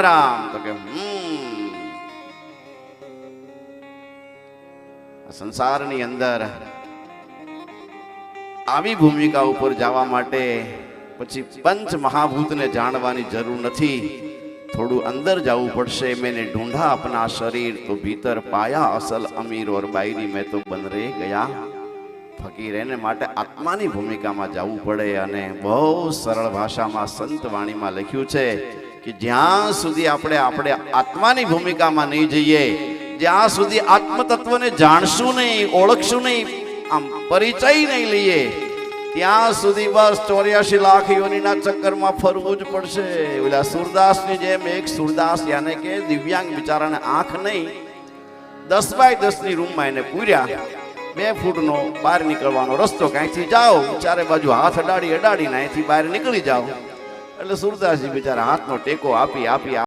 રામ તો કે સંસારની અંદર આવી ભૂમિકા ઉપર જવા માટે પછી પંચ મહાભૂતને જાણવાની જરૂર નથી, થોડું અંદર જવું પડશે। मैंने ढूंढा अपना शरीर तो भीतर पाया असल अमीर और बायरी में तो बन रे गया फकीर। એને માટે આત્માની ભૂમિકામાં જવું પડે અને બહુ સરળ ભાષામાં સંત વાણીમાં લખ્યું છે કે જ્યાં સુધી આપણે આત્માની ભૂમિકામાં નહીં જઈએ, જ્યાં સુધી આત્મ તત્વને જાણશું નહીં, ઓળખશું નહીં, આમ પરિચય નહીં લઈએ, ત્યાં સુધી બસ 84 લાખ યોનિના ચક્કરમાં ફરવું જ પડશે। ઓલા સુરદાસની જેમ એક સુરદાસ યાને કે દિવ્યાંગ બિચારાને આંખ નહીં, 10 બાય 10 ની રૂમમાં એને પૂર્યા, 2 ફૂટનો બહાર નીકળવાનો રસ્તો, ક્યાંયથી જાઓ ચારે બાજુ હાથ અડાડીને અહીંથી બહાર નીકળી જાઓ। એટલે સુરદાસજી બિચારા હાથનો ટેકો આપી